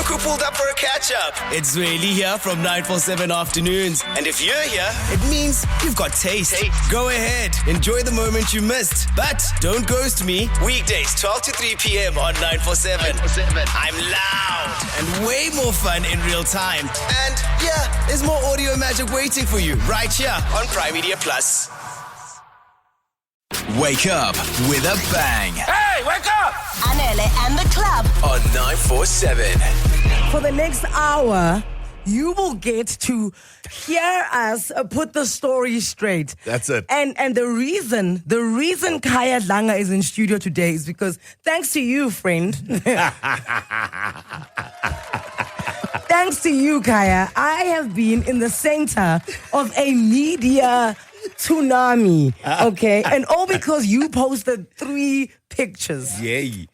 who pulled up for a catch-up. It's really here from 947 Afternoons. And if you're here, it means you've got taste. Go ahead, enjoy the moment you missed. But don't ghost me. Weekdays, 12 to 3 p.m. on 947. I'm loud and way more fun in real time. And yeah, there's more audio magic waiting for you right here on Prime Media Plus. Wake up with a bang. Hey, wake up! Anele and the club On 947. For the next hour, you will get to hear us put the story straight. That's it. And the reason Kaya Langa is in studio today is because thanks to you, friend. Thanks to you, Kaya, I have been in the center of a media tsunami, okay? And all because you posted 3 pictures. Yay.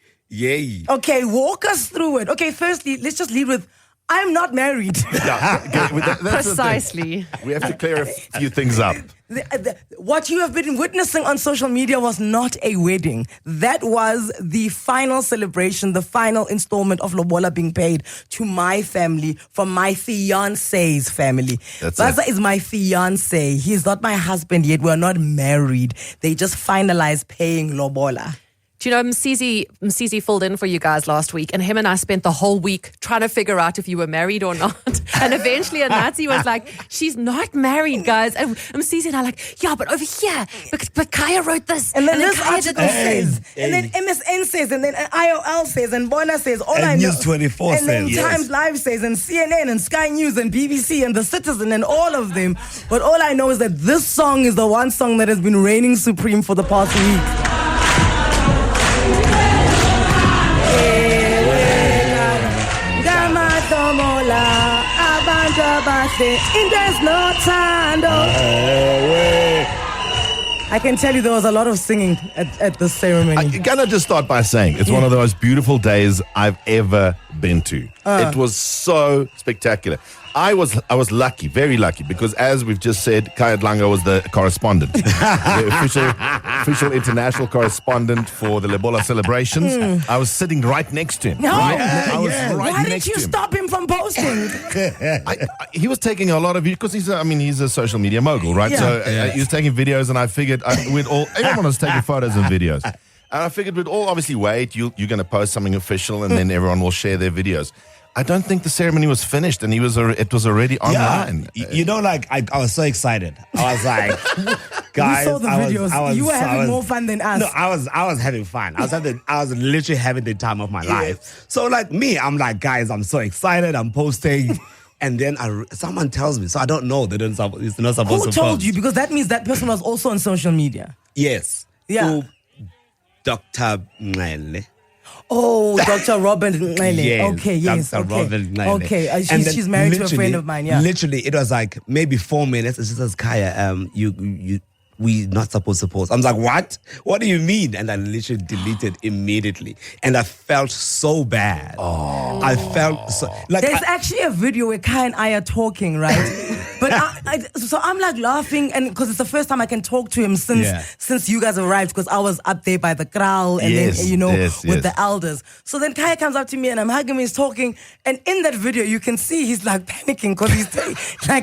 Okay, walk us through it. Okay, firstly, let's just lead with, I'm not married. That's Precisely. We have to clear a few things up. What you have been witnessing on social media was not a wedding. That was the final celebration, the final installment of lobola being paid to my family from my fiance's family. Baza is my fiance. He's not my husband yet. We're not married. They just finalized paying lobola. Do you know, Msizi filled in for you guys last week, and him and I spent the whole week trying to figure out if you were married or not. And eventually Nazi was like, she's not married, guys. And Msizi and I like, yeah, but over here, but Kaya wrote this. And then this Kaya article says, and then MSN says, and then IOL says, and Bona says, all and I know. News 24 and then says. Times Live says, and CNN, and Sky News, and BBC, and The Citizen, and all of them. But all I know is that this song is the one song that has been reigning supreme for the past week. I can tell you there was a lot of singing at the ceremony. Can I just start by saying it's one of the most beautiful days I've ever been to. It was so spectacular. I was lucky, very lucky, because as we've just said, Kaya Dlanga was the correspondent, the official international correspondent for the Lobola celebrations. I was sitting right next to him. No. I was right Why next didn't you to him. stop him from posting? He was taking a lot of videos because he's a social media mogul, right? Yeah. So he was taking videos, and I figured everyone was taking photos and videos, and I figured we'd all obviously wait. You're going to post something official, and then everyone will share their videos. I don't think the ceremony was finished, and it was already online. I was so excited. I was like, guys, We saw the videos. You were having more fun than us. No, I was having fun. I was literally having the time of my life. So like me, I'm like, guys, I'm so excited. I'm posting. And then someone tells me, so I don't know. It's not supposed to Who told post. you? Because that means that person was also on social media. Yes. Yeah. Dr. Anele. Oh, Dr. Robin Anele. Yes, Okay, yes. Dr. Okay. Robin Anele. Okay, And then she's married to a friend of mine, yeah. Literally, it was like maybe 4 minutes. It's just as Kaya, we not supposed to post. I was like, what? What do you mean? And I literally deleted immediately. And I felt so bad. Oh. I felt so... Like There's actually a video where Kai and I are talking, right? But so I'm like laughing, and because it's the first time I can talk to him since you guys arrived, because I was up there by the kraal and then, with the elders. So then Kai comes up to me and I'm hugging him, he's talking, and in that video you can see he's like panicking because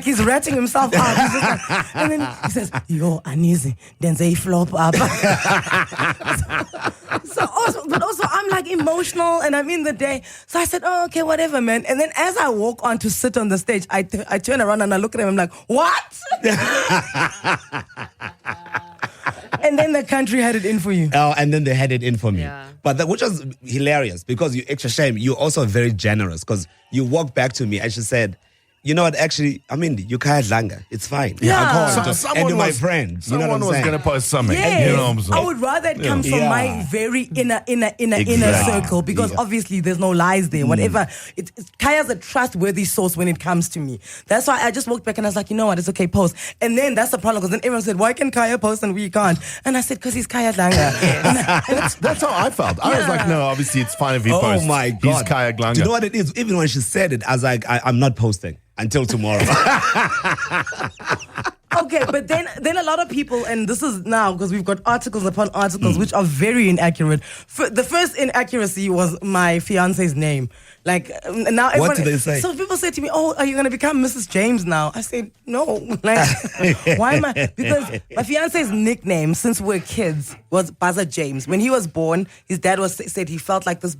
he's ratting himself out. He's just like, and then he says, yo, uneasy, then they flop up. But also I'm like emotional and I'm in the day. So I said, oh, okay, whatever, man. And then as I walk on to sit on the stage, I turn around and I look at him, I'm like, what? And then the country had it in for you. Oh, and then they had it in for me. Yeah. But which was hilarious because you extra shame. You're also very generous because you walked back to me and she said, you know what, actually, I mean, you can't Langa. It's fine. Yeah. I can't. And you're my friend. You know Someone what I'm was saying? going to post something. Yes. You know what I'm saying? I would rather it comes from my very inner circle because obviously there's no lies there. Whatever. Kaya's a trustworthy source when it comes to me. That's why I just walked back and I was like, you know what, it's okay, post. And then that's the problem because then everyone said, why can Kaya post and we can't? And I said, because he's Kaya Langa. That's how I felt. I was like, no, obviously it's fine if he posts. Oh my God. He's Kaya Glanga. Do you know what it is? Even when she said it, I was like, I'm not posting until tomorrow. Okay, but then a lot of people, and this is now because we've got articles upon articles which are very inaccurate. The first inaccuracy was my fiance's name. Like now, What did they say? So people say to me, "Oh, are you going to become Mrs. James now?" I said, "No." Like, why am I? Because my fiance's nickname since we were kids was Buzzer James. When he was born, his dad said he felt like this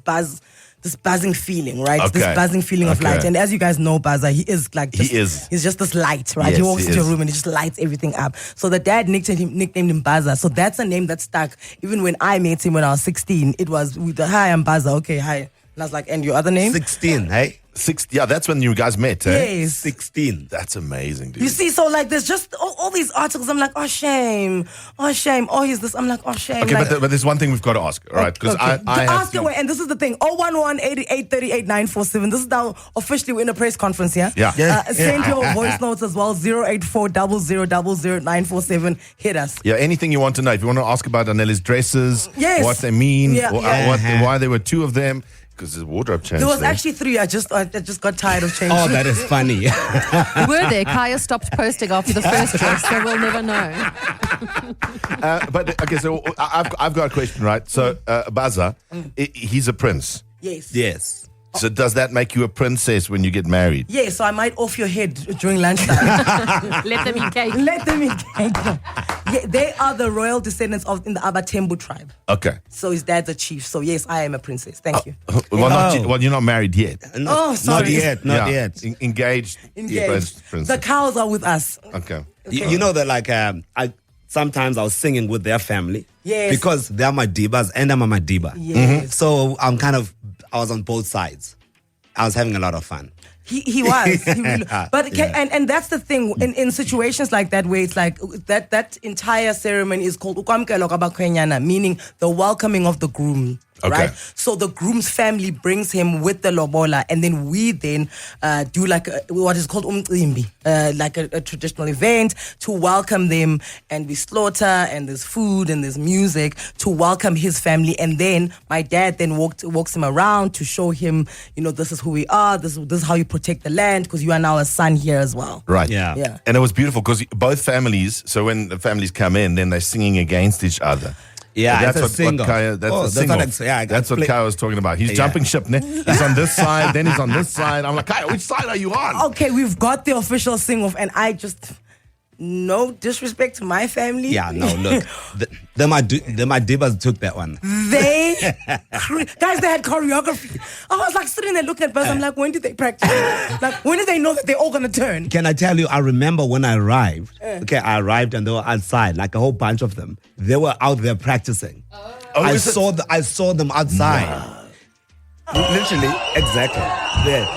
buzzing feeling, right? Okay. This buzzing feeling of light. And as you guys know, Buzzer, he is like he's just this light, right? Yes, he walks he into a is. room and he just lights everything up. So the dad nicknamed him Buzzer. So that's a name that stuck. Even when I met him when I was 16, it was hi, I'm Buzzer. Okay, hi. And I was like, and your other name? 16, hey? Yeah, that's when you guys met, eh? Yes. 16. That's amazing, dude. You see, so like there's just all these articles. I'm like, oh shame. Oh, he's this. I'm like, oh, shame. Okay, like, but there's one thing we've got to ask, all right? Because okay. I have ask to- away, and this is the thing. 011-8838-947. This is now officially we're in a press conference here. Yeah. Send your voice notes as well. 084-0000-947. Hit us. Yeah, anything you want to know. If you want to ask about Anele's dresses, Yes. what they mean, Yeah, or, yeah. why there were two of them, because there's wardrobe change. There was there. actually 3. I just got tired of changing. Oh, that is funny. We were there. Kaya stopped posting after the first dress, so we'll never know. But okay, so I've got a question, right? So Buzzer, he's a prince. Yes. Yes. So does that make you a princess when you get married? Yeah, so I might off your head during lunchtime. Let them eat cake. Let them eat cake. Yeah, they are the royal descendants in the Abatembu tribe. Okay. So his dad's a chief. So yes, I am a princess. Thank you. Well, you're not married yet. Oh, sorry. Not yet. Engaged. Engaged. Princess. The cows are with us. Okay. You know that, like, sometimes I was singing with their family. Yes. Because they are my divas and I'm a diva. Yes. So I was on both sides. I was having a lot of fun. He was. He really, but and that's the thing in situations like that where it's like that entire ceremony is called ukwamkela kwabakwenyana, meaning the welcoming of the groom. Okay. Right? So the groom's family brings him with the lobola, and then we then do like what is called umcimbi, like a traditional event to welcome them, and we slaughter, and there's food and there's music to welcome his family, and then my dad then walks him around to show him, this is who we are, this is how you protect the land, because you are now a son here as well. Right. Yeah. And it was beautiful because both families, so when the families come in, then they're singing against each other. Yeah, that's it's a what Kaya. That's a what single. That's what Kaya was talking about. He's jumping ship. Ne? He's on this side, then he's on this side. I'm like, Kaya, which side are you on? Okay, we've got the official sing-off, and I just, no disrespect to my family. Yeah, no, look. My divas took that one. They had choreography. I was like sitting there looking at Buzz. I'm like, when did they practice? Like, when did they know that they're all gonna turn? Can I tell you, I remember when I arrived. Okay, I arrived and they were outside, like a whole bunch of them. They were out there practicing. I saw them outside. Literally, exactly. There.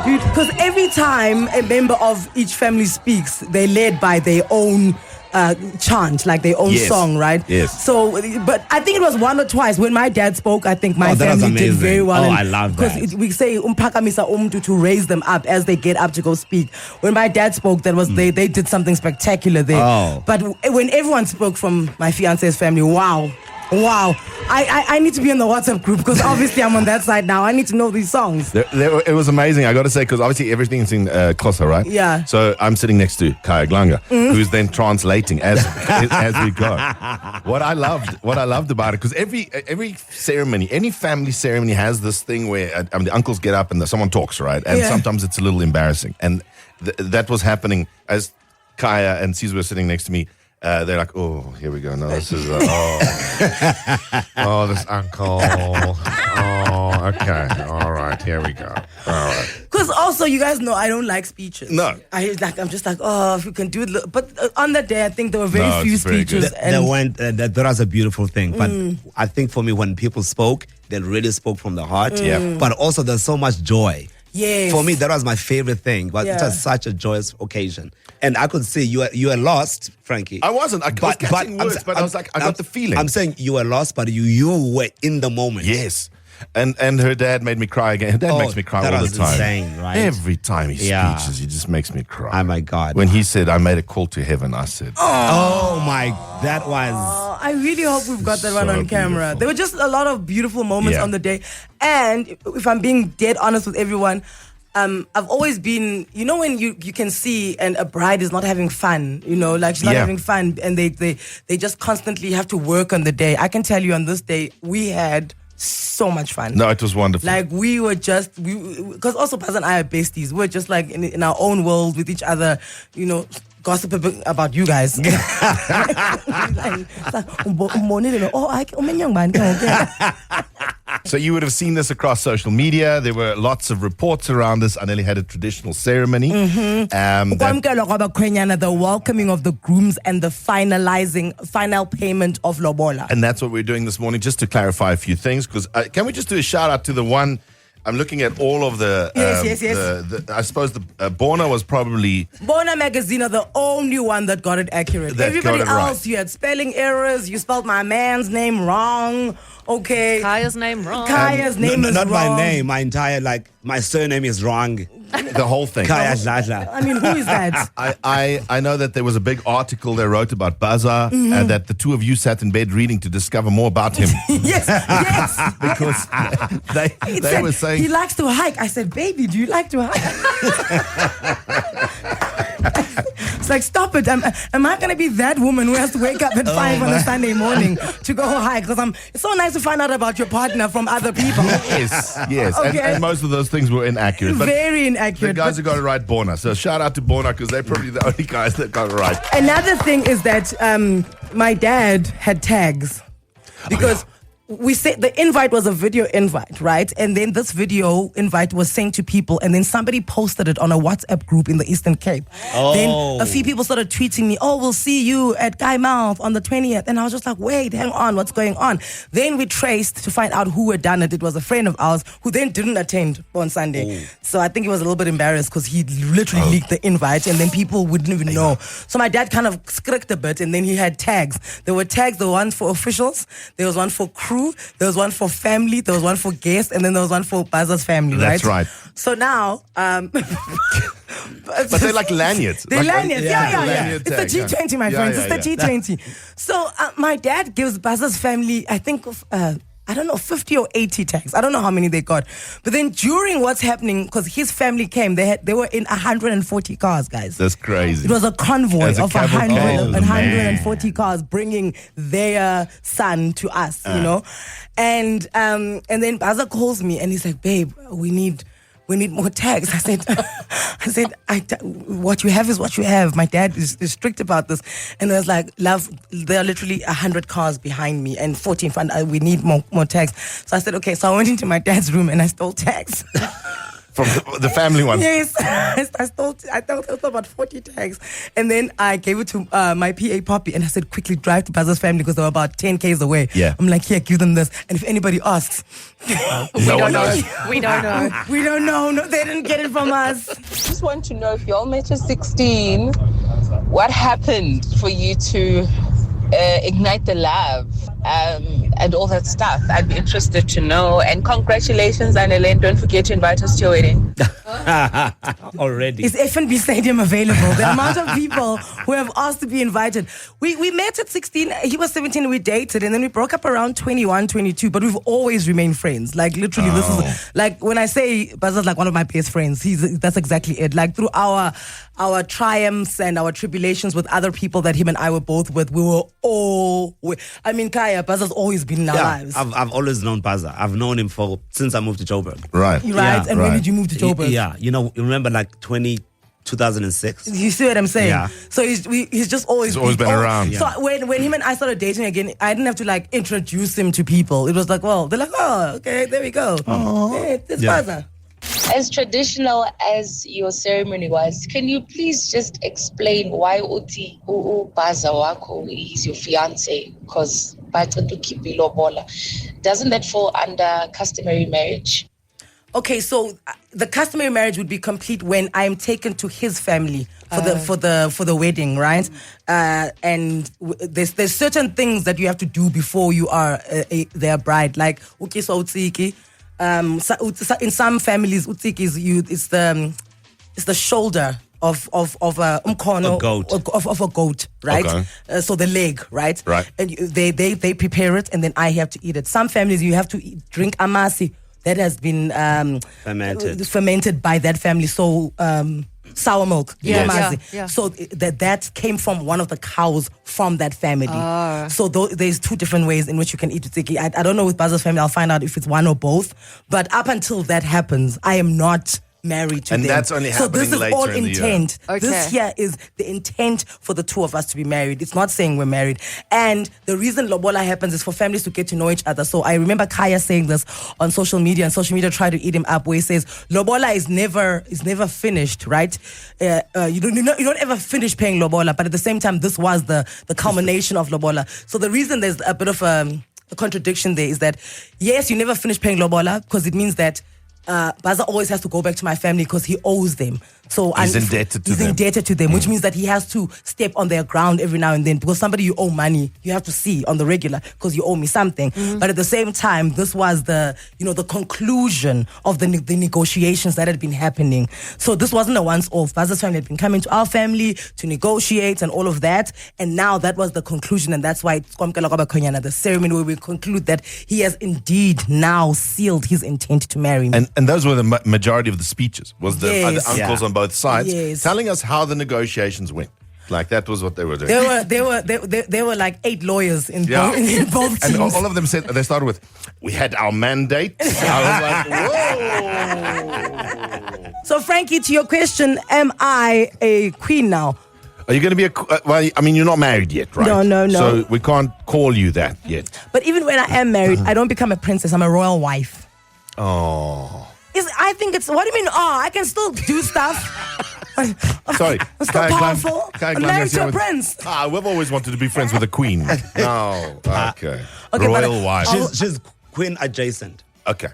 Dude, because every time a member of each family speaks, they're led by their own chant, like their own song, right? Yes. So, but I think it was one or twice when my dad spoke. I think my that was family did amazing. very well. Oh, I love that. Because we say umpakamisa umntu to raise them up as they get up to go speak. When my dad spoke, that was they did something spectacular there. Oh. But when everyone spoke from my fiance's family, wow. I need to be in the WhatsApp group because obviously I'm on that side now. I need to know these songs. It was amazing, I got to say, because obviously everything's in Xhosa, right? Yeah. So I'm sitting next to Kaya Glanga, who's then translating as we go. What I loved about it, because every ceremony, any family ceremony has this thing where the uncles get up and someone talks, right? And sometimes it's a little embarrassing. And that was happening as Kaya and Caesar were sitting next to me. They're like, oh, here we go. No, this is, this uncle. Oh, okay. All right, here we go. All right. Because also, you guys know I don't like speeches. No. I'm just like, oh, if you can do it. But on that day, I think there were very few it's very speeches. good. That was a beautiful thing. But I think for me, when people spoke, they really spoke from the heart. Yeah. But also, there's so much joy. Yes. For me, that was my favorite thing. But it was such a joyous occasion. And I could see you were lost, Frankie. I wasn't. I was catching words, but I was like, I got the feeling. I'm saying you were lost, but you were in the moment. Yes. And her dad made me cry again. Her dad makes me cry all the time. Insane, right? Every time he speeches, he just makes me cry. Oh my God. When he said, I made a call to heaven, I said, oh my, that was... I really hope we've got that one So on camera. beautiful. There were just a lot of beautiful moments Yeah. on the day. And if I'm being dead honest with everyone, I've always been, you know, when you can see and a bride is not having fun, you know, like she's not Yeah. having fun, and they just constantly have to work on the day. I can tell you on this day, we had so much fun. No, it was wonderful. Like we were just, because also Paz and I are besties. We're just like in our own world with each other, you know, gossiping about you guys. So you would have seen this across social media. There were lots of reports around this. Anele had a traditional ceremony. The welcoming of the grooms and the final payment of lobola. And that's what we're doing this morning, just to clarify a few things. Because can we just do a shout out to the one? I'm looking at all of the. Yes. I suppose the Borna was probably. Bona Magazine are the only one that got it accurate. That Everybody got it else, right. you had spelling errors. You spelled my man's name wrong. Okay. Kaya's name wrong. Kaya's name is not wrong. my name. My entire my surname is wrong. The whole thing. Kaya Dladla. I mean, who is that? I know that there was a big article they wrote about Baza and that the two of you sat in bed reading to discover more about him. Yes. Because It they said, were saying. he likes to hike. I said, baby, do you like to hike? It's like, stop it. Am I going to be that woman who has to wake up at 5 on a Sunday morning to go hike? Because it's so nice to find out about your partner from other people. Yes. Okay. And most of those things were inaccurate. But Very the inaccurate. guys but who got it right, Borna. So shout out to Borna because they're probably the only guys that got it right. another thing is that my dad had tags because we said the invite was a video invite, right? And then this video invite was sent to people, and then somebody posted it on a WhatsApp group in the Eastern Cape. Then a few people started tweeting me, "Oh, we'll see you at Guy Mouth on the 20th." And I was just like, wait, hang on, what's going on? Then we traced to find out who had done it. It was a friend of ours who then didn't attend on Sunday. So I think he was a little bit embarrassed because he literally leaked the invite, and then people wouldn't even know. So my dad kind of scricked a bit, and then he had tags. There were tags, the one for officials, there was one for crew, there was one for family, there was one for guests, and then there was one for Baza's family, That's right. So now, But they're like lanyards. they're lanyards, yeah. Lanyard It's tag, the G20, my friends. yeah. It's the G20. So my dad gives Baza's family, I think, I don't know, 50 or 80 tags. I don't know how many they got. But then during what's happening, because his family came, they were in 140 cars, guys. That's crazy. It was a convoy As a of cavalcade. 140 cars bringing their son to us, you know. And then Baza calls me and he's like, "Babe, we need more tags." I said, what you have is what you have. My dad is strict about this. And I was like, "Love, there are literally 100 cars behind me and 40 in front. We need more tags." So I said, okay. So I went into my dad's room and I stole tags. From the family one. Yes, I stole about 40 tags, and then I gave it to my PA Poppy, and I said, "Quickly drive to Baza's family because they were about 10 k's away." Yeah. I'm like, "Here, give them this." And if anybody asks, No one knows. We don't know. we don't know. No, they didn't get it from us. Just want to know if you all met at 16, what happened for you to ignite the love and all that stuff? I'd be interested to know. And congratulations, Anele. Don't forget to invite us to your wedding. Already. Is FNB Stadium available? The amount of people who have asked to be invited. We met at 16. He was 17. We dated, and then we broke up around 21, 22. But we've always remained friends. Like literally, this is like when I say Baza's like one of my best friends. That's exactly it. Like through our triumphs and our tribulations with other people that him and I were both with, we were all. I mean, Kaya, Baza's always been in our lives. I've always known Baza. I've known him since I moved to Joburg. Right. Right? Yeah, And when did you move to Joburg? Yeah, you remember like 2006? You see what I'm saying? Yeah. So he's just always been around. So when him and I started dating again, I didn't have to like introduce him to people. It was like, well, they're like, oh, okay, there we go. Hey, it's Baza. As traditional as your ceremony was, can you please just explain why Uti Baza wako is your fiance? Because doesn't that fall under customary marriage? Okay, so the customary marriage would be complete when I am taken to his family for the wedding, right? And there's certain things that you have to do before you are their bride. Like so utsiki. In some families, utsiki is it's the shoulder of a goat. of a goat, right? Okay. So the leg, right? Right. And they prepare it, and then I have to eat it. Some families you have to drink amasi that has been fermented by that family. So sour milk, Yes. amasi. Yeah. So that came from one of the cows from that family. So there's two different ways in which you can eat it. I don't know with Baza's family. I'll find out if it's one or both. But up until that happens, I am not married to And them. that's only so this happening is later all in the year. intent. Okay. This here is the intent for the two of us to be married. It's not saying we're married. And the reason lobola happens is for families to get to know each other. So I remember Kaya saying this on social media, and social media tried to eat him up, where he says lobola is never finished, right? You don't ever finish paying lobola, but at the same time, this was the culmination of lobola. So the reason there's a bit of a contradiction there is that yes, you never finish paying lobola because it means that Baza always has to go back to my family because he owes them. So He's indebted to them. which means that he has to step on their ground every now and then, because somebody you owe money, you have to see on the regular because you owe me something. But at the same time, this was the conclusion of the negotiations that had been happening. So this wasn't a once off. Baza's family had been coming to our family to negotiate and all of that, and now that was the conclusion, and that's why it's the ceremony where we conclude that he has indeed now sealed his intent to marry me. And those were the majority of the speeches, was the uncles on both sides telling us how the negotiations went. Like that was what they were doing. There were like 8 lawyers in both teams. And all of them said, they started with, we had our mandate. I was like, whoa. So Frankie, to your question, am I a queen now? Are you going to be well, I mean, you're not married yet, right? No. So we can't call you that yet. But even when I am married, I don't become a princess. I'm a royal wife. Oh. I think it's, what do you mean, I can still do stuff. Sorry. I'm still powerful. I'm married to a prince. We've always wanted to be friends with a queen. No. Okay. Okay, Royal wife. She's queen adjacent. Okay.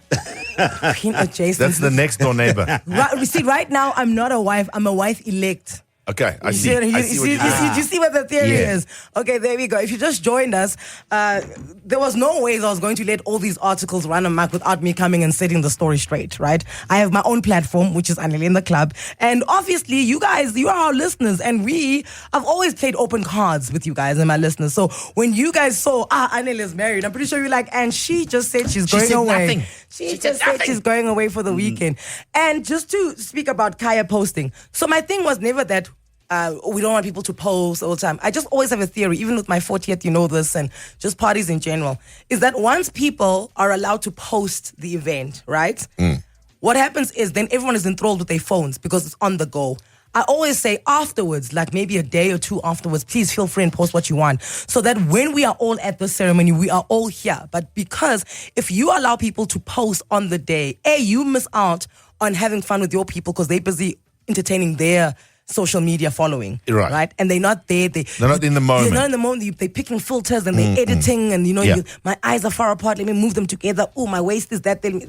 Queen adjacent. That's the next door neighbor. See, right now, I'm not a wife. I'm a wife elect. Okay, I see. You see what the theory is? Okay, there we go. If you just joined us, there was no ways I was going to let all these articles run amok without me coming and setting the story straight, right? I have my own platform, which is Anele in the Club. And obviously, you guys, you are our listeners. And I've always played open cards with you guys and my listeners. So when you guys saw, Anele is married, I'm pretty sure you're like, and she just said she's going away. Nothing. She just said she's going away for the weekend. And just to speak about Kaya posting. So my thing was never that we don't want people to post all the time. I just always have a theory, even with my 40th, you know this, and just parties in general, is that once people are allowed to post the event, right? What happens is then everyone is enthralled with their phones because it's on the go. I always say afterwards, like maybe a day or two afterwards, please feel free and post what you want, so that when we are all at the ceremony, we are all here. But because if you allow people to post on the day, you miss out on having fun with your people because they're busy entertaining their social media following, right? And they're not there. They're not in the moment. They're not in the moment. They're picking filters and they're editing, and my eyes are far apart. Let me move them together. Oh, my waist is that. Then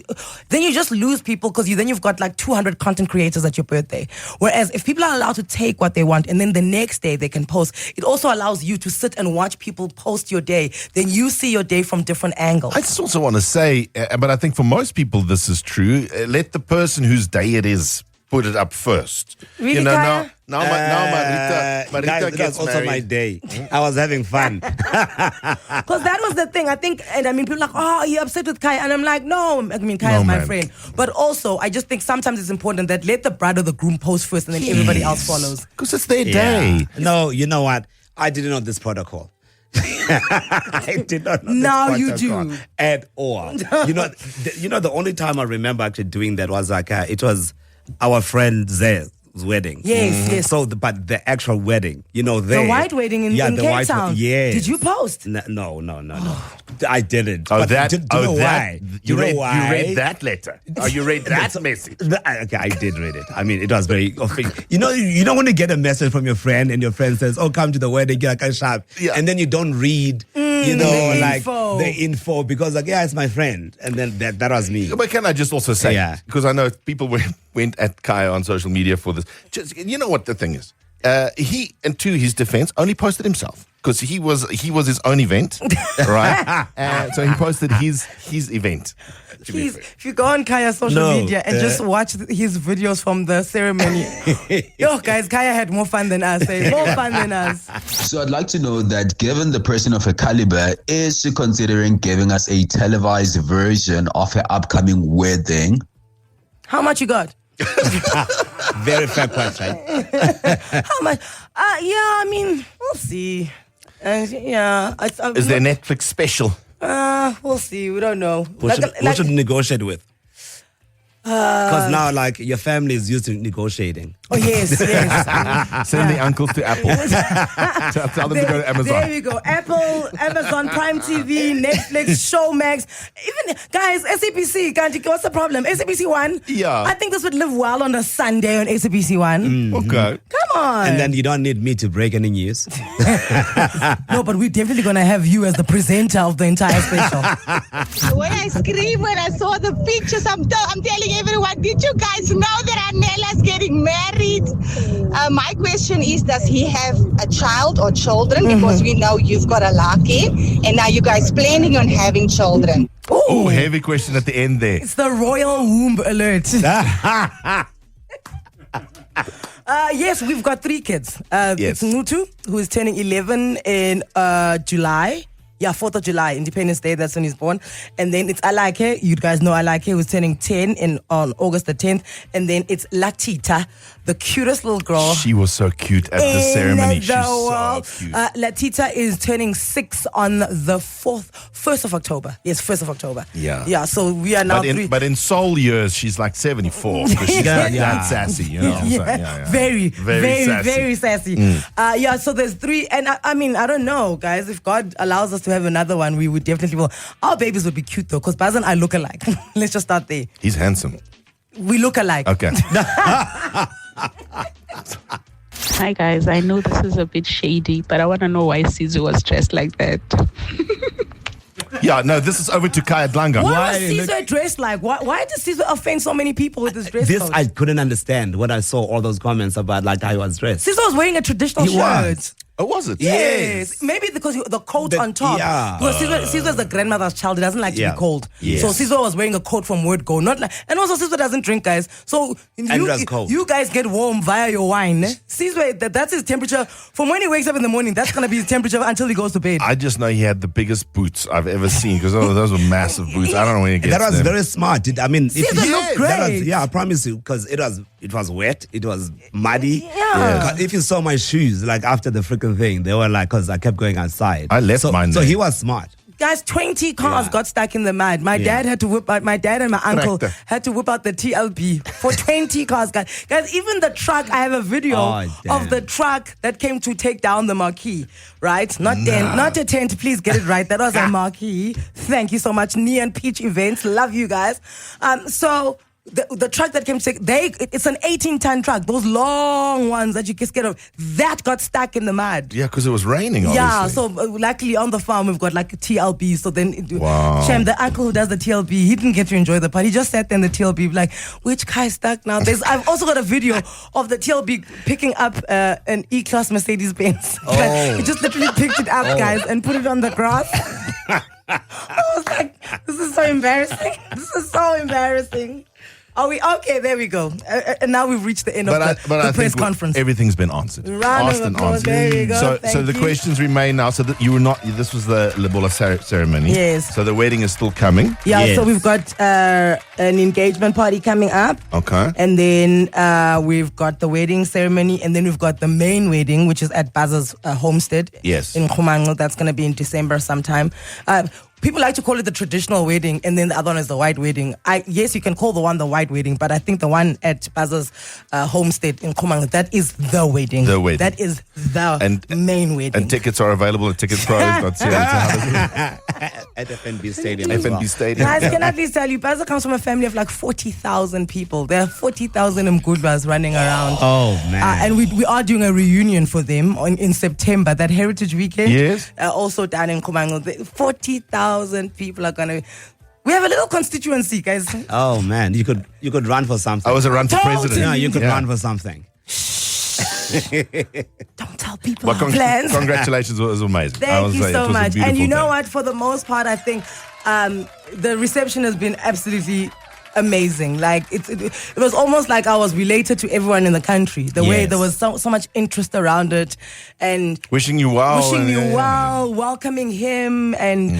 you just lose people because you've got like 200 content creators at your birthday. Whereas if people are allowed to take what they want and then the next day they can post, it also allows you to sit and watch people post your day. Then you see your day from different angles. I just also want to say, but I think for most people this is true. Let the person whose day it is put it up first. Really, now Marita Guys, gets that's also married. my day. I was having fun. Because that was the thing. I think, and I mean, people are like, are you upset with Kaya? And I'm like, no, I mean, Kaya's my friend. But also, I just think sometimes it's important that let the bride or the groom post first and then everybody else follows. Because it's their day. No, you know what? I didn't know this protocol. I did not know now this you protocol do. at all. The only time I remember actually doing that was like, it was our friend Ze's wedding. Yes. So, but the actual wedding, the white wedding in Cape Town. Yes. Did you post? No. I didn't. Oh, but that. Do you know why? You read that letter. You read that message. Okay, I did read it. I mean, it was very. You don't want to get a message from your friend, and your friend says, "Oh, come to the wedding, get a sharp," and then you don't read. The info because it's my friend, and then that was me. But can I just also say, because I know people went at Kaya on social media for this. Just, you know what the thing is? He, and to his defense, only posted himself. because he was his own event, right? So he posted his event. Please, if you go on Kaya's social media and just watch his videos from the ceremony. Yo, guys, Kaya had more fun than us. More fun than us. So I'd like to know that given the person of her caliber, is she considering giving us a televised version of her upcoming wedding? How much you got? Very fair question. How much? Yeah, I mean, we'll see. Is there a Netflix special? We'll see. We don't know. Who should negotiate with? Because now, like, your family is used to negotiating. Oh, yes, yes. Send the uncles to Apple. Tell them to go to Amazon. There we go. Apple, Amazon Prime TV, Netflix, Showmax. Even, guys, SABC, Kanti, what's the problem? SABC 1? Yeah. I think this would live well on a Sunday on SABC 1. Okay. Come on. And then you don't need me to break any news. No, but we're definitely going to have you as the presenter of the entire special. When I screamed when I saw the pictures, I'm telling everyone, did you guys know that Anele's getting married? My question is, does he have a child or children? Because we know you've got a lucky, and now you guys planning on having children. Oh, heavy question at the end there. It's the royal womb alert. Yes, we've got 3 kids. It's Nutu, who is turning 11 in July. Yeah, 4th of July, Independence Day, that's when he's born. And then it's Alake, you guys know Alake, who's turning 10 on August the 10th. And then it's Latita, the cutest little girl. She was so cute at the ceremony. She's so cute. Latita is turning 6 on the 1st of October. Yes, 1st of October. Yeah. Yeah, so we are now But in soul years, she's like 74. Because she's like that sassy, you know. Very, sassy. very sassy. Yeah, so there's 3. And I mean, I don't know, guys. If God allows us to have another one, we would definitely will. Our babies would be cute though, because Baz and I look alike. Let's just start there. He's handsome. We look alike. Okay. Hi guys, I know this is a bit shady, but I want to know why Sizu was dressed like that. Yeah, no, this is over to Kaya Dlanga. Why was Caesar dressed like? Why did Caesar offend so many people with his dress code? I couldn't understand when I saw all those comments about like how he was dressed. Caesar was wearing a traditional shirt. Oh, was it? Yes. Maybe because the coat on top. Yeah. Because Caesar's a grandmother's child. He doesn't like to be cold. Yes. So Caesar was wearing a coat from Word Go. And also Caesar doesn't drink, guys. So you guys get warm via your wine. Caesar, that's his temperature. From when he wakes up in the morning, that's going to be his temperature until he goes to bed. I just know he had the biggest boots I've ever seen because those were massive boots. I don't know when he gets That was them. very smart. I mean, Caesar looked great. I promise you, because it was wet, it was muddy. Yeah. If you saw my shoes, like after the freaking thing, they were like, because I kept going outside. I left mine So there. he was smart. Guys, 20 cars got stuck in the mud. My dad had to whip out, my dad and my uncle had to whip out the TLB for 20 cars, guys. Guys, even the truck, I have a video of the truck that came to take down the marquee, right? Not a tent, please get it right. That was a marquee. Thank you so much. Neon Peach Events, love you guys. So the truck that came to take, it's an 18-ton truck, those long ones that you get scared of, that got stuck in the mud. Yeah, because it was raining, obviously. Yeah, so luckily on the farm we've got like a TLB. So then, Shem, the uncle who does the TLB, he didn't get to enjoy the part. He just sat there in the TLB like, which car is stuck now? I've also got a video of the TLB picking up an E-Class Mercedes-Benz. He just literally picked it up, guys, and put it on the grass. I was like, this is so embarrassing. This is so embarrassing. Are we okay? There we go. And now we've reached the end of the press conference. Everything's been answered. Round of applause. There you go. So the questions remain now. So that you were not. This was the lobola ceremony. Yes. So the wedding is still coming. Yeah. Yes. So we've got an engagement party coming up. Okay. And then we've got the wedding ceremony, and then we've got the main wedding, which is at Baza's homestead. Yes. In Khumango. That's going to be in December sometime. People like to call it the traditional wedding, and then the other one is the white wedding. Yes, you can call the one the white wedding, but I think the one at Baza's homestead in Khumango, that is the wedding. The wedding. That is the main wedding. And tickets are available at ticketpros.co. At FNB Stadium. FNB Stadium. Guys, can I please tell you, Baza comes from a family of like 40,000 people. There are 40,000 Mgudwas running around. Oh, man. And we are doing a reunion for them in September, that Heritage Weekend. Yes. Also down in Khumango. 40,000 people are going to... We have a little constituency, guys. Oh, man. You could run for something. I was a run for president. Yeah, you could run for something. Don't tell people have plans. Congratulations, it was amazing. Thank you so much. And you know what? For the most part, I think the reception has been absolutely amazing. Like it was almost like I was related to everyone in the country. The way there was so much interest around it, and wishing you well, welcoming him, and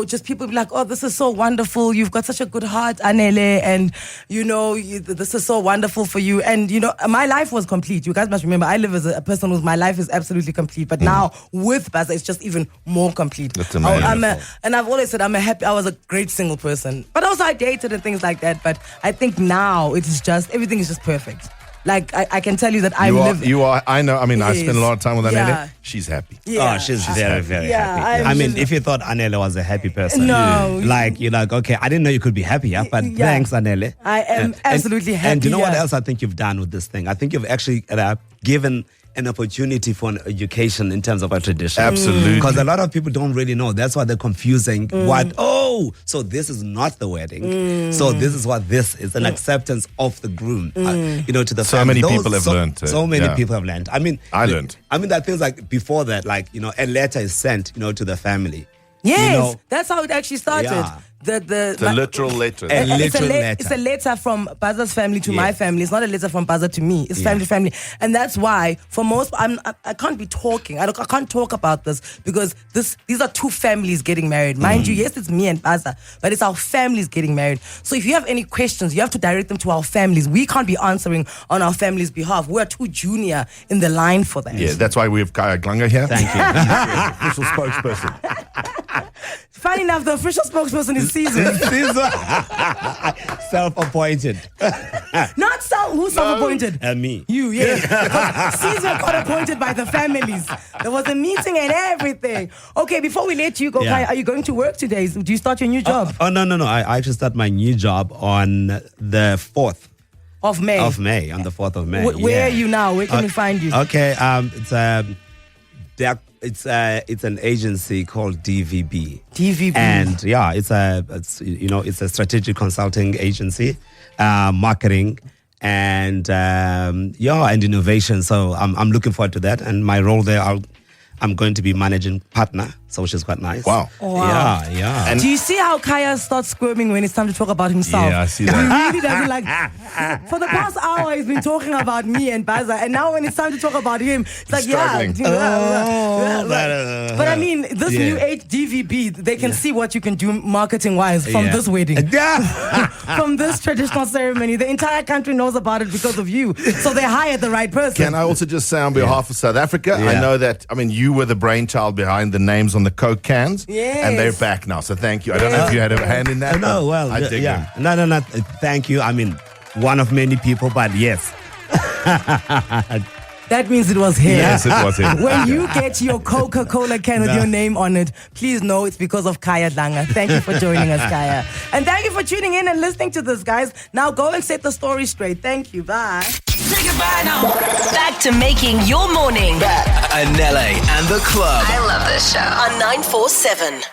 just people be like, "Oh, this is so wonderful. You've got such a good heart, Anele, and this is so wonderful for you." And my life was complete. You guys must remember, I live as a person whose my life is absolutely complete. But now with Baza, it's just even more complete. That's amazing. And I've always said I was a great single person, but also I dated and things like that. But I think now everything is just perfect. Like I can tell you that I know. I mean, I spend a lot of time with Anele. Yeah. She's happy. Yeah. Oh, she's very, very happy. I mean, if you thought Anele was a happy person, you're like, okay, I didn't know you could be happier, but thanks, Anele. I am absolutely happy. And you know what else I think you've done with this thing? I think you've actually given an opportunity for an education in terms of our tradition. Absolutely. Because a lot of people don't really know. That's why they're confusing so this is not the wedding. So this is what this is, an acceptance of the groom, to the family. So many people have learned. So many people have learned. I mean, I learned. I mean, that things like before that, like, a letter is sent, to the family. Yes, that's how it actually started. Yeah. The literal letter. It's a letter from Baza's family to my family. It's not a letter from Baza to me. It's family to family. And that's why, for most, I can't be talking. I can't talk about this because these are two families getting married. Mind you, yes, it's me and Baza, but it's our families getting married. So if you have any questions, you have to direct them to our families. We can't be answering on our family's behalf. We're too junior in the line for that. Yeah, that's why we have Kaya Glanga here. Thank you. Official spokesperson. Funny enough, the official spokesperson is Caesar. Self-appointed. Not who's self-appointed? Me. You, yes. Caesar got appointed by the families. There was a meeting and everything. Okay, before we let you go, Kai, are you going to work today? Do you start your new job? No. I actually start my new job on the 4th. Of May? On the 4th of May. Where are you now? Where can we find you? Okay, it's an agency called DVB. DVB. And it's a strategic consulting agency, marketing and innovation. So I'm looking forward to that. And my role there, I'm going to be managing partner, so which is quite nice. Wow. Yeah. And do you see how Kaya starts squirming when it's time to talk about himself? Yeah, I see that. He really doesn't like. For the past hour, he's been talking about me and Baza, and now when it's time to talk about him, it's like, But I mean, this new age DVB, they can see what you can do marketing-wise from this wedding. From this traditional ceremony. The entire country knows about it because of you. So they hired the right person. Can I also just say on behalf of South Africa, I know that, you were the brainchild behind the names on the Coke cans. Yes. And they're back now, so thank you. I don't know if you had a hand in that. No, well, I dig them. No. Thank you. I mean, one of many people, but yes. That means it was him. Yes, it was him. When you get your Coca-Cola can with your name on it, please know it's because of Kaya Danga. Thank you for joining us, Kaya. And thank you for tuning in and listening to this, guys. Now go and set the story straight. Thank you. Bye. Say goodbye now. Back to making your morning. Anele and the club. I love this show. On 947.